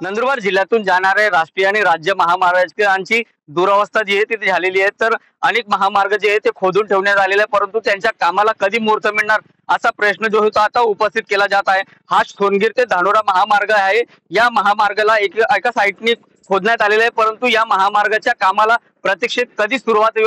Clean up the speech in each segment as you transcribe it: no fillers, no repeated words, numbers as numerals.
नंदुरबार जिल्ह्यातून जाणारे राष्ट्रीय आणि राज्य महामार्गांची दुरवस्था जी आहे ती झालेली आहे। तर अनेक महामार्ग जे आहे ते खोदून ठेवण्यात आलेले आहे, परंतु त्यांच्या कामाला कधी मुहूर्त मिळणार असा प्रश्न जो होता आता उपस्थित केला जात आहे। हा सोनगीर ते धानोरा महामार्ग आहे। या महामार्गाला एका साईडनी खोदण्यात आलेले आहे, परंतु या महामार्गाच्या कामाला प्रतीक्षित कधी सुरुवात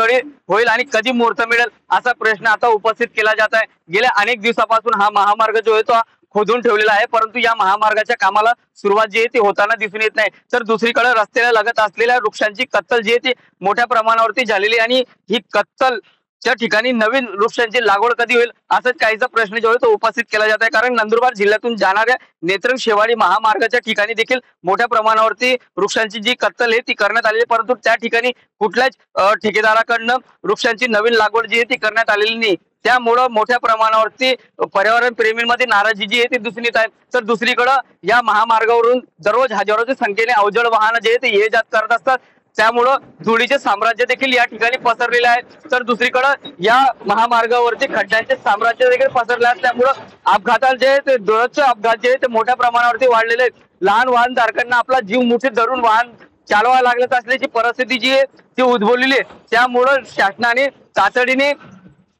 होईल आणि कधी मुहूर्त मिळेल असा प्रश्न आता उपस्थित केला जात आहे। गेल्या अनेक दिवसापासून हा महामार्ग जो आहे तो खोदून ठेवलेला आहे, परंतु या महामार्गाच्या कामाला सुरुवात जी आहे ती होताना दिसून येत नाही। तर दुसरीकडे रस्त्याला लगत असलेल्या वृक्षांची कत्तल जी आहे ती मोठ्या प्रमाणावरती झालेली आणि ही कत्तल च्या ठिकाणी नवीन वृक्षांची लागवड कधी होईल असंच काहीचा प्रश्न जो आहे तो उपस्थित केला जात आहे। कारण नंदुरबार जिल्ह्यातून जाणाऱ्या नेत्रंग शेवाडी महामार्गाच्या ठिकाणी देखील मोठ्या प्रमाणावरती वृक्षांची जी कत्तल आहे ती करण्यात आलेली, परंतु त्या ठिकाणी कुठल्याच ठेकेदाराकडनं वृक्षांची नवीन लागवड जी आहे ती करण्यात आलेली नाही। त्यामुळं मोठ्या प्रमाणावरती पर्यावरण प्रेमींमध्ये नाराजी जी आहे ती दिसून येत आहे। तर दुसरीकडे या महामार्गावरून दररोज हजारोच्या संख्येने अवजड वाहनं जे आहे ते ये जात करत असतात, त्यामुळं धुळीचे साम्राज्य देखील या ठिकाणी पसरलेले आहे। तर दुसरीकडे या महामार्गावरती खड्ड्यांचे साम्राज्य देखील पसरले आहे, त्यामुळं अपघाताचे जे ते दररोजचे अपघात जे ते मोठ्या प्रमाणावरती वाढलेले आहेत। लहान वाहनधारकांना आपला जीव मुठीत धरून वाहन चालवायला लागत असल्याची परिस्थिती जी आहे ती उद्भवलेली आहे। त्यामुळं शासनाने तातडीने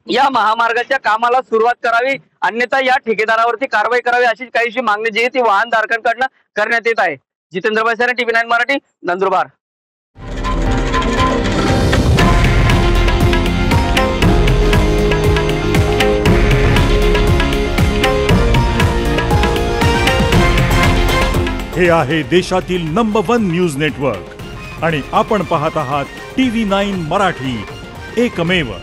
या महामार्गाच्या कामाला सुरुवात करावी, अन्यथा या ठेकेदारावरती कारवाई करावी अशी काहीशी मागणी जी आहे ती वाहनधारकांकडून करण्यात येत आहे। जितेंद्र बैसाने, TV9 मराठी, नंदुरबार। हे आहे देशातील नंबर 1 न्यूज नेटवर्क आणि आपण पाहत आहात TV9 मराठी, एकमेव।